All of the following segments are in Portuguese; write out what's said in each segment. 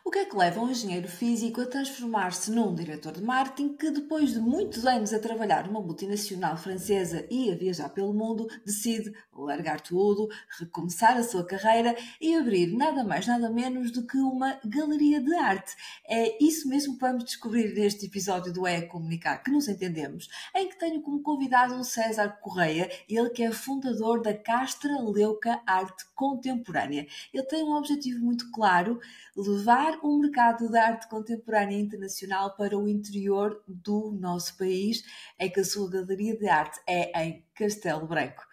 O que é que leva um engenheiro físico a transformar-se num diretor de marketing que, depois de muitos anos a trabalhar numa multinacional francesa e a viajar pelo mundo, decide largar tudo, recomeçar a sua carreira e abrir nada mais nada menos do que uma galeria de arte? É isso mesmo que vamos descobrir neste episódio do É Comunicar que nos entendemos, em que tenho como convidado o César Correia, ele que é fundador da Castra Leuca Arte Contemporânea. Ele tem um objetivo muito claro: levar o mercado da arte contemporânea internacional para o interior do nosso país, em que a sua galeria de arte é em Castelo Branco.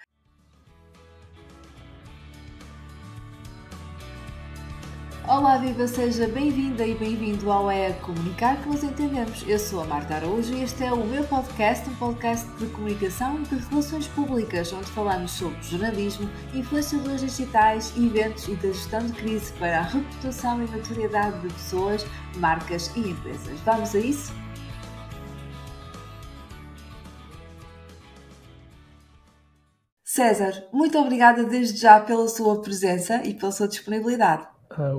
Olá, viva! Seja bem-vinda e bem-vindo ao É Comunicar que nos entendemos. Eu sou a Marta Araújo e este é o meu podcast, um podcast de comunicação e de relações públicas, onde falamos sobre jornalismo, influenciadores digitais, eventos e da gestão de crise para a reputação e notoriedade de pessoas, marcas e empresas. Vamos a isso? César, muito obrigada desde já pela sua presença e pela sua disponibilidade.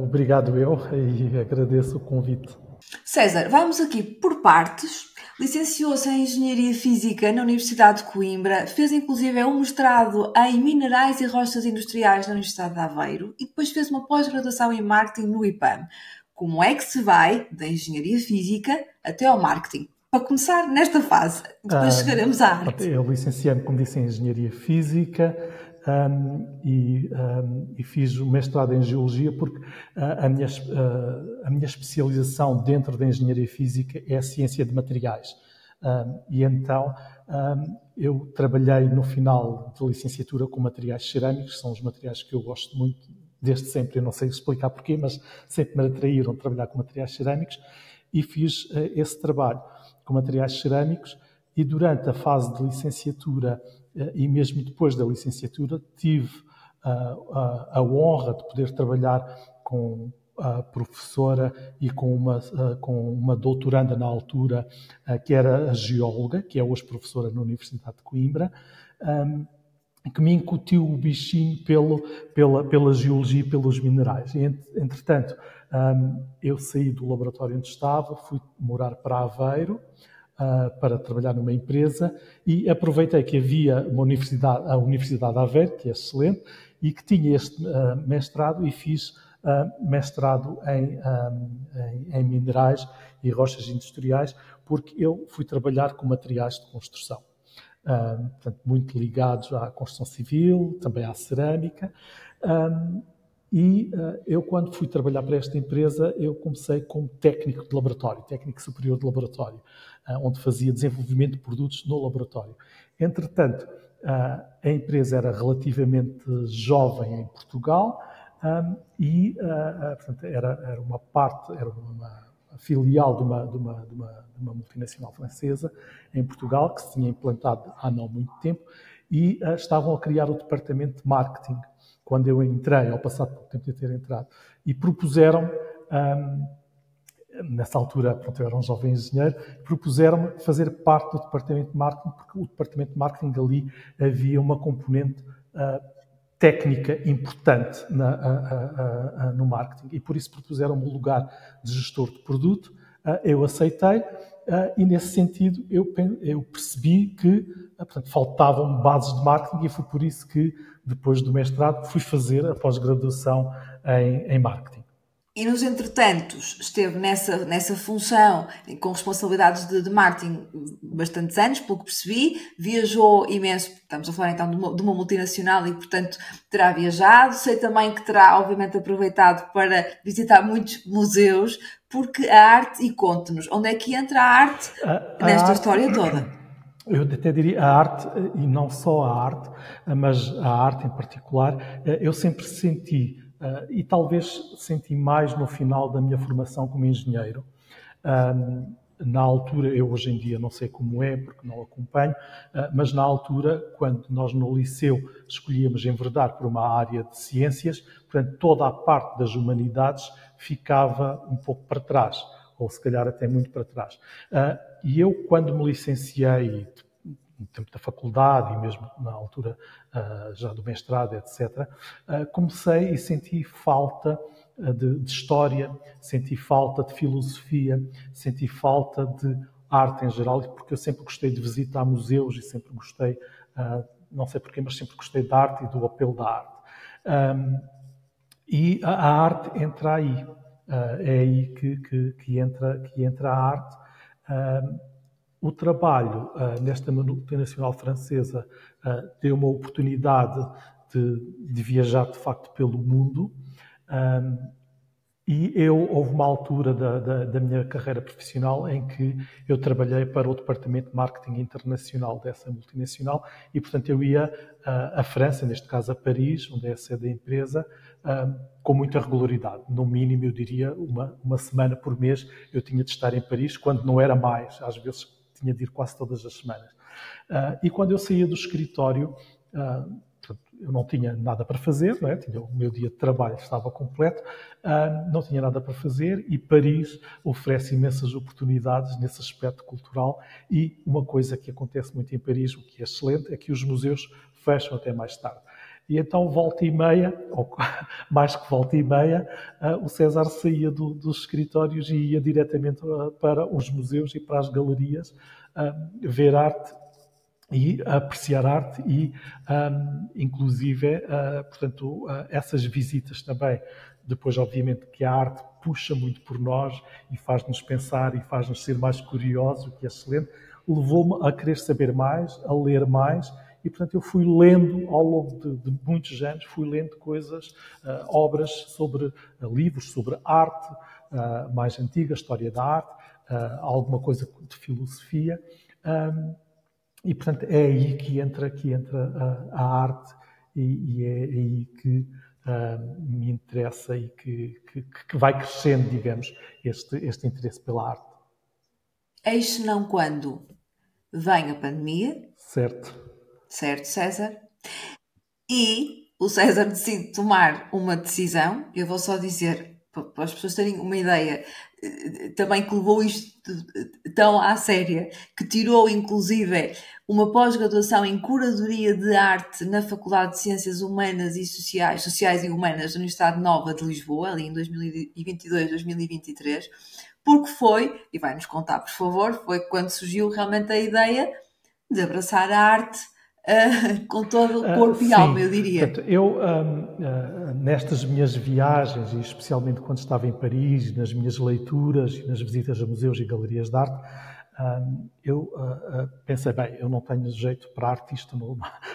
Obrigado eu e agradeço o convite. César, vamos aqui por partes. Licenciou-se em Engenharia Física na Universidade de Coimbra, fez inclusive um mestrado em Minerais e Rochas Industriais na Universidade de Aveiro e depois fez uma pós-graduação em Marketing no IPAM. Como é que se vai da Engenharia Física até ao Marketing? Para começar nesta fase, depois chegaremos à arte. Eu licenciei-me, como disse, em Engenharia Física e fiz o mestrado em Geologia porque a minha especialização dentro da Engenharia Física é a ciência de materiais. E então eu trabalhei no final da licenciatura com materiais cerâmicos, que são os materiais que eu gosto muito desde sempre. Eu não sei explicar porquê, mas sempre me atraíram trabalhar com materiais cerâmicos e fiz esse trabalho com materiais cerâmicos e durante a fase de licenciatura e mesmo depois da licenciatura tive a honra de poder trabalhar com a professora e com uma doutoranda na altura que era a geóloga, que é hoje professora na Universidade de Coimbra, que me incutiu o bichinho pela geologia e pelos minerais. E, entretanto, eu saí do laboratório onde estava, fui morar para Aveiro, para trabalhar numa empresa e aproveitei que havia a Universidade de Aveiro, que é excelente, e que tinha este mestrado e fiz mestrado em minerais e rochas industriais, porque eu fui trabalhar com materiais de construção. Portanto, muito ligados à construção civil, também à cerâmica. Eu, quando fui trabalhar para esta empresa, eu comecei como técnico de laboratório, técnico superior de laboratório, onde fazia desenvolvimento de produtos no laboratório. Entretanto, a empresa era relativamente jovem em Portugal portanto, era uma filial de uma multinacional francesa em Portugal, que se tinha implantado há não muito tempo, e estavam a criar o departamento de marketing. Quando eu entrei, ao passado pouco tempo de ter entrado, e propuseram, nessa altura, pronto, eu era um jovem engenheiro, propuseram-me fazer parte do departamento de marketing, porque o departamento de marketing ali havia uma componente técnica importante no marketing, e por isso propuseram-me o lugar de gestor de produto. Eu aceitei, e nesse sentido eu percebi que portanto, faltavam bases de marketing, e foi por isso que, depois do mestrado, fui fazer a pós-graduação em marketing. E nos entretantos esteve nessa função com responsabilidades de marketing bastantes anos, pelo que percebi, viajou imenso, estamos a falar então de uma multinacional e portanto terá viajado, sei também que terá obviamente aproveitado para visitar muitos museus, porque a arte, e conte-nos, onde é que entra a arte nesta história toda? Eu até diria a arte, e não só a arte, mas a arte em particular, eu sempre senti, e talvez senti mais no final da minha formação como engenheiro. Na altura, eu hoje em dia não sei como é, porque não acompanho, mas na altura, quando nós no liceu escolhíamos enverdar por uma área de ciências, portanto, toda a parte das humanidades ficava um pouco para trás, ou se calhar até muito para trás. E eu, quando me licenciei, no tempo da faculdade e mesmo na altura já do mestrado, etc., comecei e senti falta de história, senti falta de filosofia, senti falta de arte em geral, porque eu sempre gostei de visitar museus e sempre gostei, não sei porquê, mas sempre gostei da arte e do apelo da arte. E a arte entra aí. É aí que entra a arte. O trabalho nesta multinacional francesa deu uma oportunidade de viajar, de facto, pelo mundo. E houve uma altura da minha carreira profissional em que eu trabalhei para o departamento de marketing internacional dessa multinacional e, portanto, eu ia à França, neste caso a Paris, onde é a sede da empresa, com muita regularidade. No mínimo, eu diria, uma semana por mês eu tinha de estar em Paris, quando não era mais. Às vezes tinha de ir quase todas as semanas. E quando eu saía do escritório, eu não tinha nada para fazer, não é? O meu dia de trabalho estava completo, não tinha nada para fazer e Paris oferece imensas oportunidades nesse aspecto cultural e uma coisa que acontece muito em Paris, o que é excelente, é que os museus fecham até mais tarde. E então, volta e meia, ou mais que volta e meia, o César saía dos escritórios e ia diretamente para os museus e para as galerias ver arte e apreciar arte e, inclusive, portanto, essas visitas também, depois, obviamente, que a arte puxa muito por nós e faz-nos pensar e faz-nos ser mais curiosos, o que é excelente, levou-me a querer saber mais, a ler mais e, portanto, eu fui lendo, ao longo de muitos anos, fui lendo coisas, obras sobre livros, sobre arte mais antiga, história da arte, alguma coisa de filosofia, e, portanto, é aí que entra a arte e é aí que me interessa e que vai crescendo, digamos, este interesse pela arte. Eis não quando vem a pandemia. Certo. Certo, César? E o César decide tomar uma decisão. Eu vou só dizer, para as pessoas terem uma ideia, também que levou isto tão à séria, que tirou inclusive uma pós-graduação em curadoria de arte na Faculdade de Ciências Humanas e Sociais e Humanas da Universidade Nova de Lisboa, ali em 2022, 2023, porque foi, e vai-nos contar por favor, foi quando surgiu realmente a ideia de abraçar a arte com todo o corpo e alma, eu diria. Portanto, eu, nestas minhas viagens, e especialmente quando estava em Paris, nas minhas leituras e nas visitas a museus e galerias de arte, eu pensei, bem, eu não tenho jeito para artista,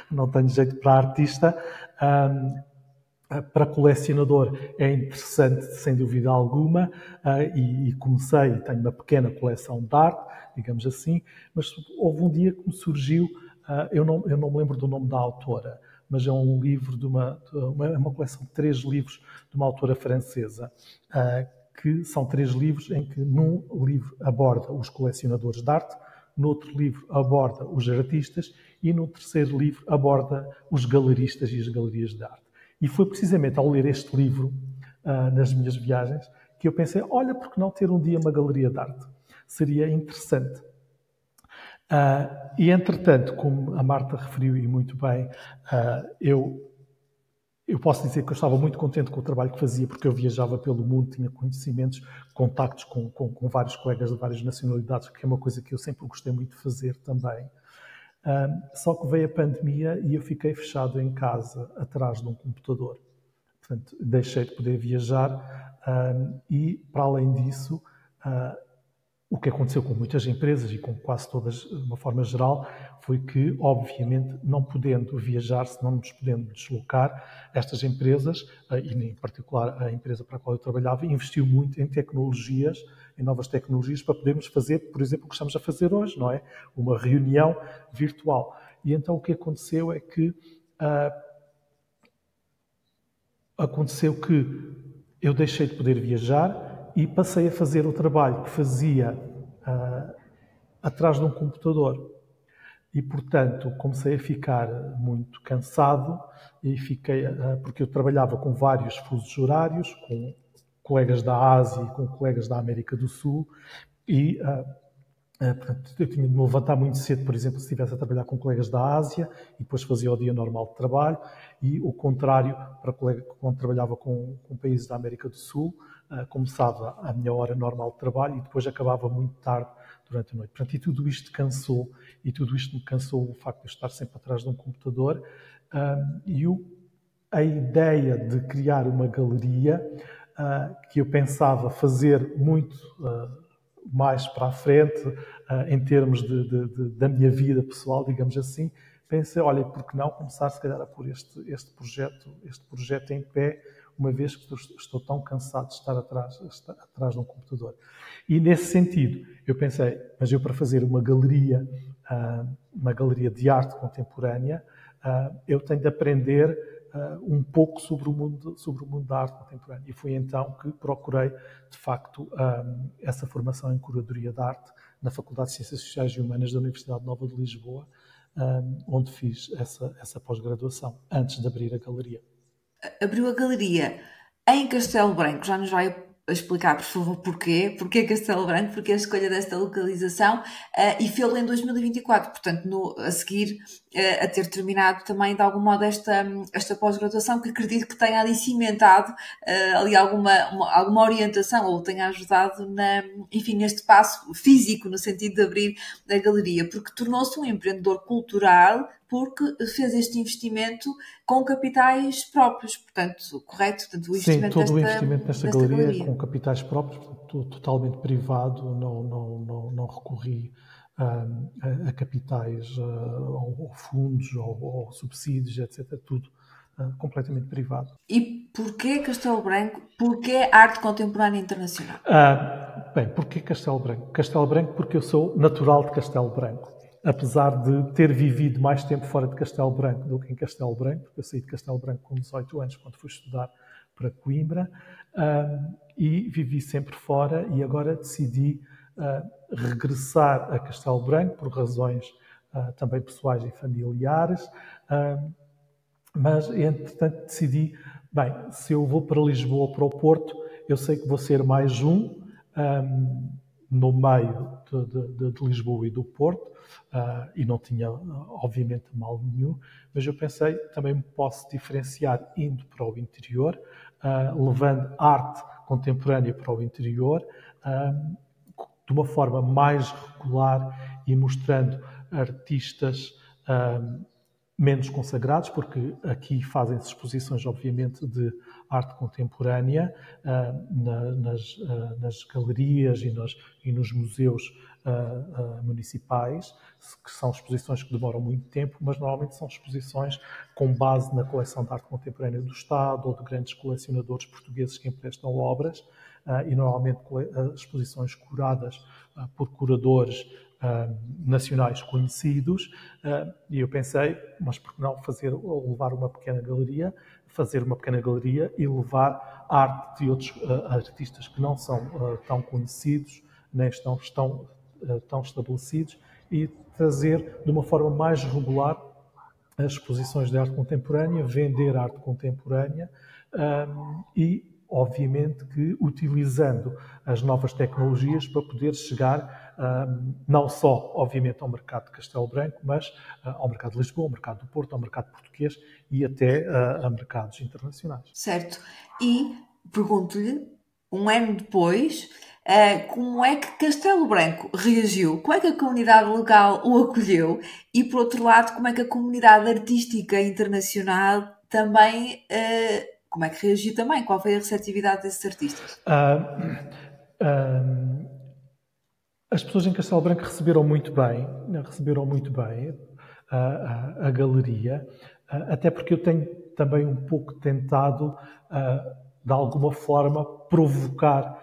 não tenho jeito para artista. Para colecionador é interessante, sem dúvida alguma, e comecei, tenho uma pequena coleção de arte, digamos assim, mas houve um dia que me surgiu, eu não me lembro do nome da autora, mas é um livro uma coleção de 3 livros de uma autora francesa, que são 3 livros em que num livro aborda os colecionadores de arte, no outro livro aborda os artistas e no terceiro livro aborda os galeristas e as galerias de arte. E foi precisamente ao ler este livro, nas minhas viagens, que eu pensei, olha, por que não ter um dia uma galeria de arte? Seria interessante. E, entretanto, como a Marta referiu e muito bem, eu posso dizer que eu estava muito contente com o trabalho que fazia, porque eu viajava pelo mundo, tinha conhecimentos, contactos com vários colegas de várias nacionalidades, que é uma coisa que eu sempre gostei muito de fazer também. Só que veio a pandemia e eu fiquei fechado em casa, atrás de um computador. Portanto, deixei de poder viajar e, para além disso, o que aconteceu com muitas empresas e com quase todas, de uma forma geral, foi que, obviamente, não podendo viajar, se não nos podendo deslocar, estas empresas, e em particular a empresa para a qual eu trabalhava, investiu muito em tecnologias, em novas tecnologias, para podermos fazer, por exemplo, o que estamos a fazer hoje, não é? Uma reunião virtual. E então o que aconteceu é que eu deixei de poder viajar e passei a fazer o trabalho que fazia atrás de um computador. E, portanto, comecei a ficar muito cansado e porque eu trabalhava com vários fusos horários, com colegas da Ásia e com colegas da América do Sul, e Portanto, eu tinha de me levantar muito cedo, por exemplo, se estivesse a trabalhar com colegas da Ásia e depois fazia o dia normal de trabalho, e o contrário para colega quando trabalhava com países da América do Sul, começava a minha hora normal de trabalho e depois acabava muito tarde durante a noite. Portanto, e tudo isto cansou, e tudo isto me cansou o facto de eu estar sempre atrás de um computador, e a ideia de criar uma galeria que eu pensava fazer muito mais para a frente, em termos da minha vida pessoal, digamos assim, pensei, olha, por que não começar se calhar a pôr este projeto em pé, uma vez que estou tão cansado de estar atrás de um computador. E nesse sentido, eu pensei, mas eu para fazer uma galeria de arte contemporânea, eu tenho de aprender um pouco sobre o mundo da arte contemporânea. E foi então que procurei, de facto, essa formação em curadoria de arte na Faculdade de Ciências Sociais e Humanas da Universidade Nova de Lisboa, onde fiz essa pós-graduação, antes de abrir a galeria. Abriu a galeria em Castelo Branco, já nos vai explicar, por favor, porquê Castelo Branco, porque a escolha desta localização, e fê-lo em 2024, portanto, a seguir a ter terminado também de algum modo esta pós-graduação, que acredito que tenha ali cimentado ali alguma orientação, ou tenha ajudado neste passo físico, no sentido de abrir a galeria, porque tornou-se um empreendedor cultural, porque fez este investimento com capitais próprios, portanto, correto? Portanto, o investimento Sim, todo o investimento nesta galeria é com capitais próprios, totalmente privado, não recorri a capitais, ou fundos, ou subsídios, etc. Tudo completamente privado. E porquê Castelo Branco? Porquê arte contemporânea internacional? Bem, porquê Castelo Branco? Castelo Branco porque eu sou natural de Castelo Branco. Apesar de ter vivido mais tempo fora de Castelo Branco do que em Castelo Branco, porque eu saí de Castelo Branco com 18 anos, quando fui estudar para Coimbra, e vivi sempre fora, e agora decidi regressar a Castelo Branco por razões também pessoais e familiares, mas, entretanto, decidi, bem, se eu vou para Lisboa ou para o Porto, eu sei que vou ser mais no meio de Lisboa e do Porto, e não tinha, obviamente, mal nenhum, mas eu pensei, também me posso diferenciar indo para o interior, levando arte contemporânea para o interior, de uma forma mais regular e mostrando artistas menos consagrados, porque aqui fazem-se exposições, obviamente, de arte contemporânea nas galerias e nos museus municipais, que são exposições que demoram muito tempo, mas normalmente são exposições com base na coleção de arte contemporânea do Estado ou de grandes colecionadores portugueses que emprestam obras, e normalmente exposições curadas por curadores nacionais conhecidos, e eu pensei, mas por que não levar uma pequena galeria, fazer uma pequena galeria e levar arte de outros artistas que não são tão conhecidos, nem estão tão estabelecidos, e trazer de uma forma mais regular as exposições de arte contemporânea, vender arte contemporânea, e obviamente que utilizando as novas tecnologias para poder chegar não só, obviamente, ao mercado de Castelo Branco, mas ao mercado de Lisboa, ao mercado do Porto, ao mercado português e até a mercados internacionais. Certo. E pergunto-lhe, um ano depois, como é que Castelo Branco reagiu? Como é que a comunidade local o acolheu? E, por outro lado, como é que a comunidade artística internacional também... como é que reagiu também? Qual foi a receptividade desses artistas? As pessoas em Castelo Branco receberam muito bem a galeria, até porque eu tenho também um pouco tentado, de alguma forma, provocar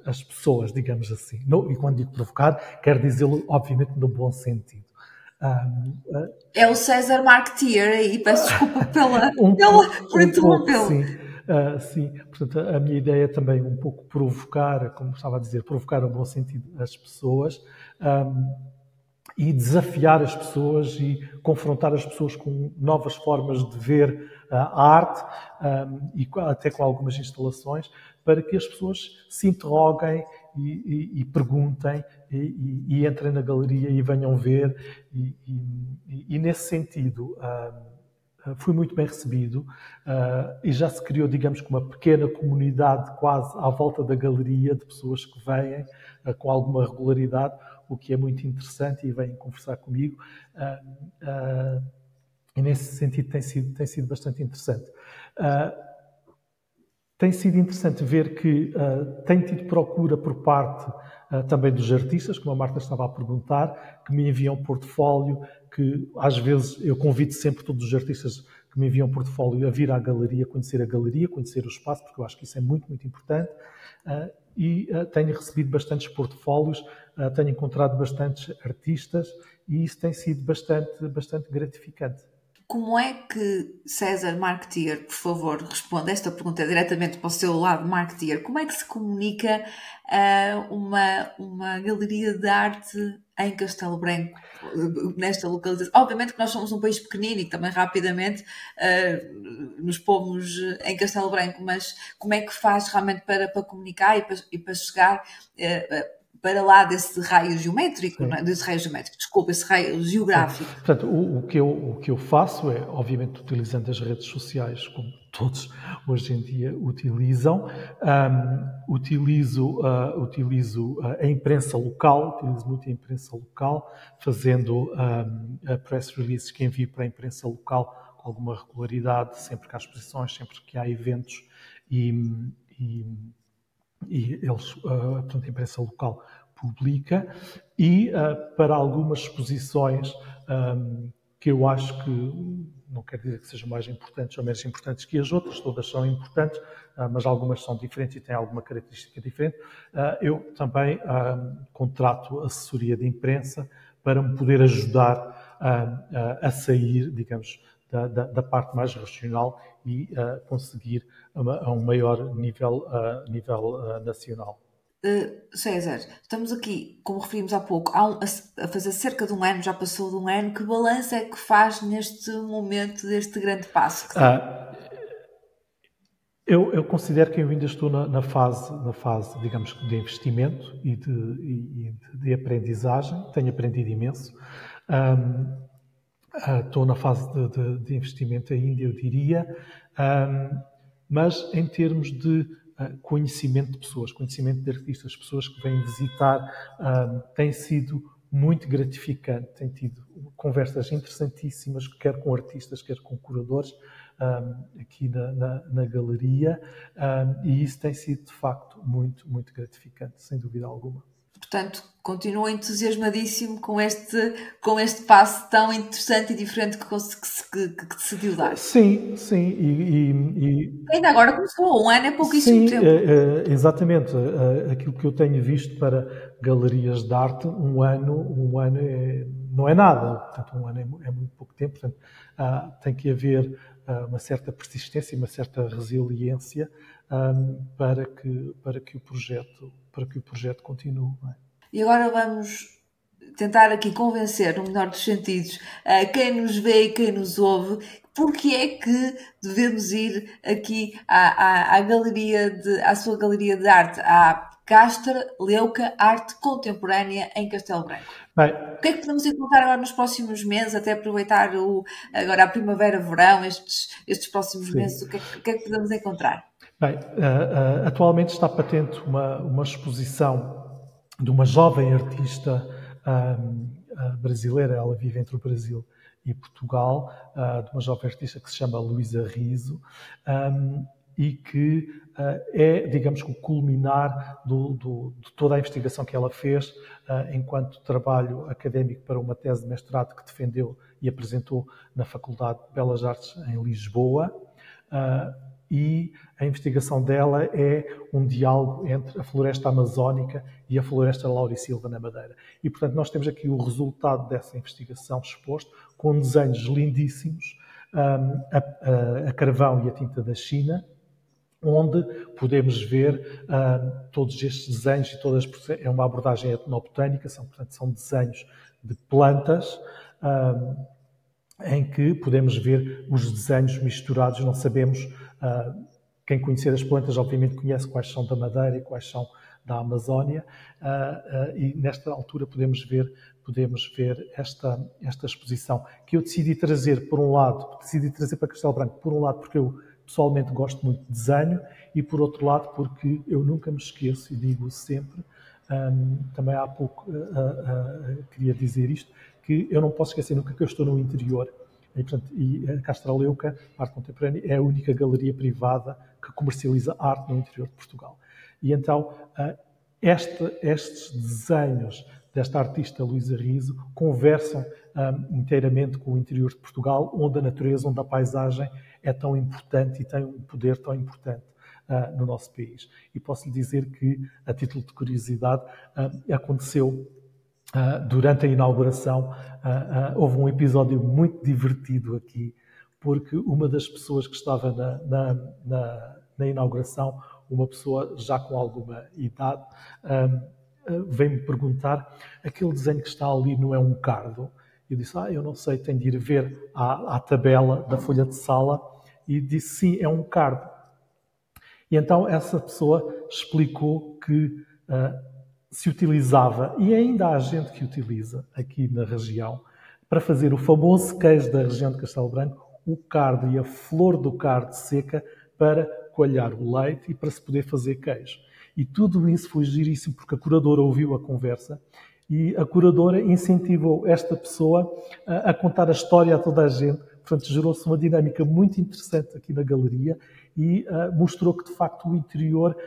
as pessoas, digamos assim. E quando digo provocar, quero dizê-lo, obviamente, no bom sentido. É o César Marketeer aí, peço desculpa por interrompê-lo. Sim, portanto, a minha ideia é também um pouco provocar, como estava a dizer, provocar no bom sentido as pessoas, e desafiar as pessoas e confrontar as pessoas com novas formas de ver a arte, e até com algumas instalações, para que as pessoas se interroguem e perguntem e entrem na galeria e venham ver. E nesse sentido, fui muito bem recebido e já se criou, digamos, uma pequena comunidade quase à volta da galeria de pessoas que vêm com alguma regularidade, o que é muito interessante, e vêm conversar comigo. E nesse sentido tem sido bastante interessante. Tem sido interessante ver que tem tido procura por parte também dos artistas, como a Marta estava a perguntar, que me enviam portfólio, que às vezes eu convido sempre todos os artistas que me enviam portfólio a vir à galeria, conhecer o espaço, porque eu acho que isso é muito, muito importante. E tenho recebido bastantes portfólios, tenho encontrado bastantes artistas e isso tem sido bastante gratificante. Como é que César Marketeer, por favor, responde esta pergunta diretamente para o seu lado marketeer, como é que se comunica uma galeria de arte em Castelo Branco, nesta localização? Obviamente que nós somos um país pequenino e também rapidamente nos pomos em Castelo Branco, mas como é que faz realmente para comunicar e para chegar para lá desse raio geométrico, não é? Desse raio geométrico, desculpa, esse raio geográfico. Sim. Portanto, o que eu faço é, obviamente, utilizando as redes sociais, como todos hoje em dia utilizam, utilizo a imprensa local, utilizo muito a imprensa local, fazendo press releases que envio para a imprensa local com alguma regularidade, sempre que há exposições, sempre que há eventos, e eles, portanto, a imprensa local publica, e para algumas exposições que eu acho que, não quer dizer que sejam mais importantes ou menos importantes que as outras, todas são importantes, mas algumas são diferentes e têm alguma característica diferente, eu também contrato assessoria de imprensa para me poder ajudar a sair, digamos, da parte mais regional e conseguir a um maior nível nacional. César, estamos aqui, como referimos há pouco, a fazer cerca de um ano, já passou de um ano. Que balanço é que faz neste momento deste grande passo? Eu considero que eu ainda estou na fase, digamos, de investimento e de aprendizagem. Tenho aprendido imenso. Estou na fase de investimento ainda, eu diria, mas em termos de conhecimento de pessoas, conhecimento de artistas, pessoas que vêm visitar, tem sido muito gratificante. Tem tido conversas interessantíssimas, quer com artistas, quer com curadores, aqui na galeria, e isso tem sido, de facto, muito, muito gratificante, sem dúvida alguma. Portanto, continua entusiasmadíssimo com este passo tão interessante e diferente que decidiu dar. Sim. Ainda agora começou, um ano é pouquíssimo tempo. Exatamente. Aquilo que eu tenho visto para galerias de arte, um ano não é nada. Portanto, um ano é muito pouco tempo. Portanto, tem que haver uma certa persistência e uma certa resiliência para que o projeto continue. Não é? E agora vamos tentar aqui convencer, no melhor dos sentidos, quem nos vê e quem nos ouve, porque é que devemos ir aqui à sua galeria de arte, à Castro Leuca Arte Contemporânea em Castelo Branco. Bem, o que é que podemos encontrar agora nos próximos meses, até aproveitar agora a primavera-verão, estes próximos meses, o que é que podemos encontrar? Bem, atualmente está patente uma exposição de uma jovem artista brasileira. Ela vive entre o Brasil e Portugal, de uma jovem artista que se chama Luísa Riso, e que é, digamos, o culminar de toda a investigação que ela fez enquanto trabalho académico para uma tese de mestrado que defendeu e apresentou na Faculdade de Belas Artes em Lisboa. E a investigação dela é um diálogo entre a floresta amazónica e a floresta Laurisilva na Madeira. E, portanto, nós temos aqui o resultado dessa investigação exposto, com desenhos lindíssimos, a carvão e a tinta da China, onde podemos ver todos estes desenhos e todas. É uma abordagem etnobotânica, são desenhos de plantas, em que podemos ver os desenhos misturados. Não sabemos quem conhecer as plantas, obviamente, conhece quais são da Madeira e quais são da Amazónia, e nesta altura podemos ver esta exposição, que eu decidi trazer, por um lado, para Castelo Branco, por um lado, porque eu pessoalmente gosto muito de desenho, e por outro lado, porque eu nunca me esqueço, e digo sempre, também há pouco queria dizer isto, que eu não posso esquecer nunca que eu estou no interior. E, portanto, a Castraleuca, Arte Contemporânea, é a única galeria privada que comercializa arte no interior de Portugal. E então, estes desenhos desta artista Luísa Riso conversam inteiramente com o interior de Portugal, onde a natureza, onde a paisagem é tão importante e tem um poder tão importante no nosso país. E posso lhe dizer que, a título de curiosidade, aconteceu durante a inauguração, houve um episódio muito divertido aqui, porque uma das pessoas que estava na inauguração, uma pessoa já com alguma idade, veio-me perguntar: aquele desenho que está ali não é um cardo? Eu disse: eu não sei, tenho de ir ver à tabela da folha de sala. E disse: sim, é um cardo. E então essa pessoa explicou que se utilizava, e ainda há gente que utiliza aqui na região, para fazer o famoso queijo da região de Castelo Branco, o cardo e a flor do cardo seca, para coalhar o leite e para se poder fazer queijo. E tudo isso foi giríssimo, porque a curadora ouviu a conversa e a curadora incentivou esta pessoa a contar a história a toda a gente. Portanto, gerou-se uma dinâmica muito interessante aqui na galeria e mostrou que, de facto, o interior,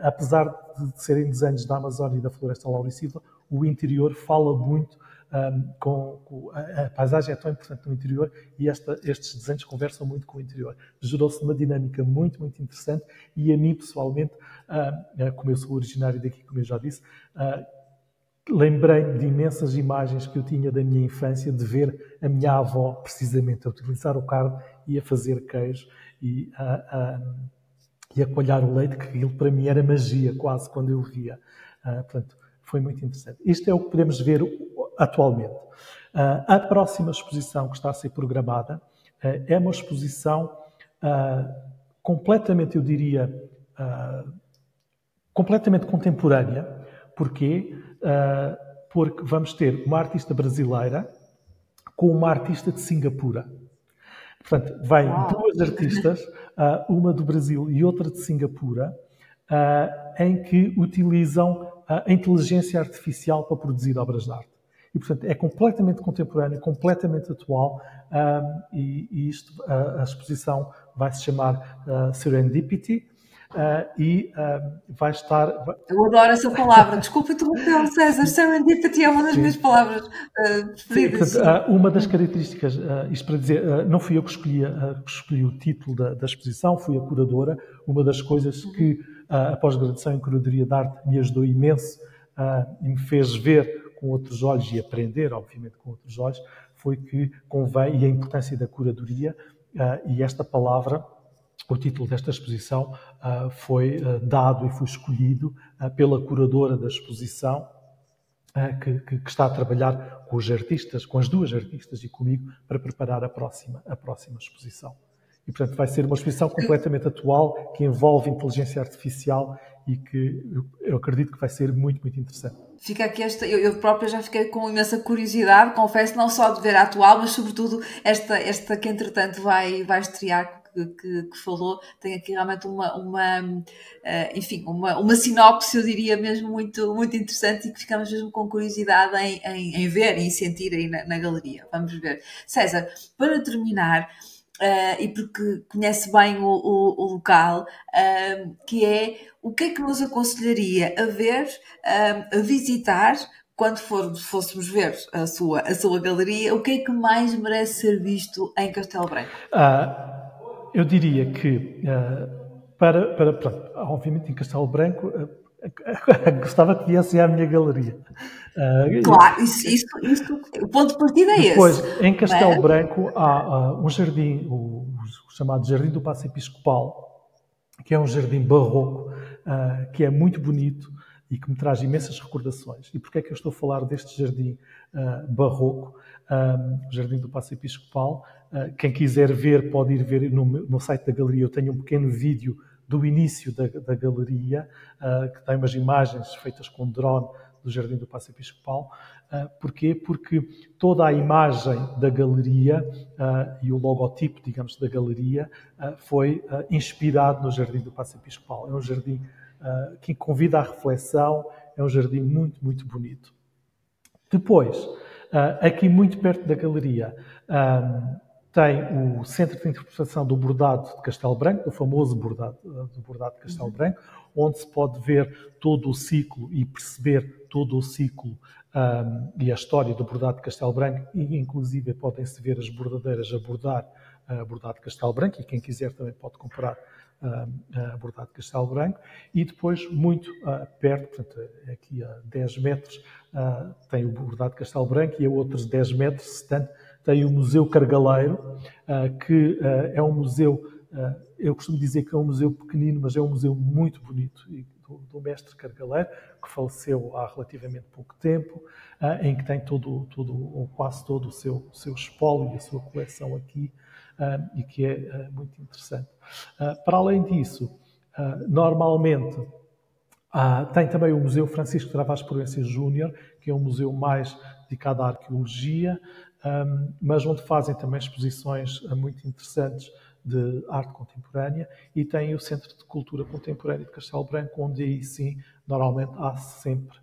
apesar de serem desenhos da Amazónia e da Floresta Lauricida, o interior fala muito, a paisagem é tão importante no interior e estes desenhos conversam muito com o interior. Gerou-se uma dinâmica muito, muito interessante e a mim, pessoalmente, como eu sou originário daqui, como eu já disse, lembrei-me de imensas imagens que eu tinha da minha infância, de ver a minha avó, precisamente, a utilizar o cardo e a fazer queijo e a coalhar o leite, que aquilo para mim era magia, quase, quando eu via. Portanto, foi muito interessante. Isto é o que podemos ver atualmente. A próxima exposição que está a ser programada é uma exposição completamente, eu diria, completamente contemporânea. Porquê? Porque vamos ter uma artista brasileira com uma artista de Singapura. Portanto, vêm duas artistas, uma do Brasil e outra de Singapura, em que utilizam a inteligência artificial para produzir obras de arte. E, portanto, é completamente contemporâneo, completamente atual, e a exposição vai se chamar Serendipity, e vai estar... Eu adoro essa palavra. Desculpa interromper, César. Serendipity é uma das minhas palavras preferidas. Sim, portanto, uma das características, isto para dizer, não fui eu que escolhi o título da exposição, fui a curadora. Uma das coisas que a pós-graduação em curadoria de arte me ajudou imenso e me fez ver com outros olhos e aprender, obviamente, com outros olhos, foi que convém, e a importância da curadoria, e esta palavra, o título desta exposição, foi dado e foi escolhido pela curadora da exposição, que está a trabalhar com os artistas, com as duas artistas e comigo, para preparar a próxima exposição. E, portanto, vai ser uma exposição completamente atual, que envolve inteligência artificial e que eu acredito que vai ser muito, muito interessante. Fica aqui eu própria já fiquei com imensa curiosidade, confesso, não só de ver a atual, mas sobretudo esta que entretanto vai estrear, que falou, tem aqui realmente uma sinopse, eu diria mesmo muito, muito interessante, e que ficamos mesmo com curiosidade em ver e sentir aí na galeria. Vamos ver. César, para terminar, e porque conhece bem o local, que é o que é que nos aconselharia a ver, a visitar, quando fôssemos ver a sua galeria, o que é que mais merece ser visto em Castelo Branco? Eu diria que, obviamente, em Castelo Branco, gostava que viessem à minha galeria. Claro, isso, o ponto de partida é depois, esse. Depois, em Castelo Branco, há um jardim, o chamado Jardim do Paço Episcopal, que é um jardim barroco, que é muito bonito e que me traz imensas recordações. E porquê é que eu estou a falar deste jardim barroco, o Jardim do Paço Episcopal? Quem quiser ver pode ir ver no site da galeria. Eu tenho um pequeno vídeo do início da galeria, que tem umas imagens feitas com drone do Jardim do Paço Episcopal. Porquê? Porque toda a imagem da galeria e o logotipo, digamos, da galeria foi inspirado no Jardim do Paço Episcopal. É um jardim que convida à reflexão, é um jardim muito, muito bonito. Depois, aqui muito perto da galeria, tem o Centro de Interpretação do Bordado de Castelo Branco, do famoso bordado de Castelo Branco, onde se pode ver todo o ciclo e perceber todo o ciclo e a história do bordado de Castelo Branco, e inclusive podem-se ver as bordadeiras a bordar bordado de Castelo Branco, e quem quiser também pode comprar bordado de Castelo Branco. E depois, muito perto, portanto, aqui a 10 metros, tem o bordado de Castelo Branco, e a outros 10 metros, distante, tem o Museu Cargaleiro, que é um museu, eu costumo dizer que é um museu pequenino, mas é um museu muito bonito, do mestre Cargaleiro, que faleceu há relativamente pouco tempo, em que tem ou quase todo o seu espólio e a sua coleção aqui, e que é muito interessante. Para além disso, normalmente tem também o Museu Francisco Travassos Proença Júnior, que é um museu mais dedicado à arqueologia, mas onde fazem também exposições muito interessantes de arte contemporânea, e tem o Centro de Cultura Contemporânea de Castelo Branco, onde aí sim, normalmente há sempre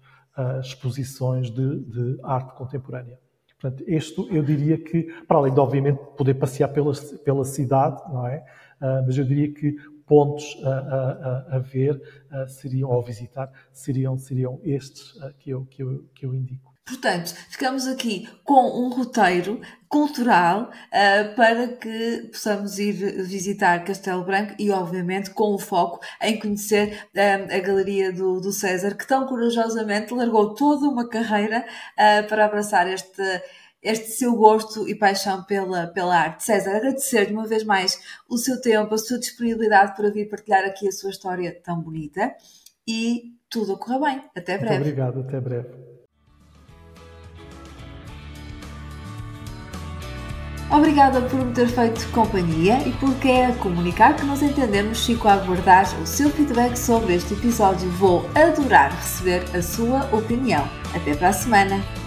exposições de arte contemporânea. Portanto, eu diria que, para além de, obviamente, poder passear pela cidade, não é? Mas eu diria que pontos a ver seriam, ou visitar, seriam estes que eu indico. Portanto, ficamos aqui com um roteiro cultural para que possamos ir visitar Castelo Branco, e obviamente com o foco em conhecer a Galeria do César, que tão corajosamente largou toda uma carreira para abraçar este seu gosto e paixão pela arte. César, agradecer-lhe uma vez mais o seu tempo, a sua disponibilidade para vir partilhar aqui a sua história tão bonita, e tudo a correr bem. Até breve. Muito obrigado, até breve. Obrigada por me ter feito companhia e por querer comunicar que nos entendemos. Fico a aguardar o seu feedback sobre este episódio. Vou adorar receber a sua opinião. Até para a semana!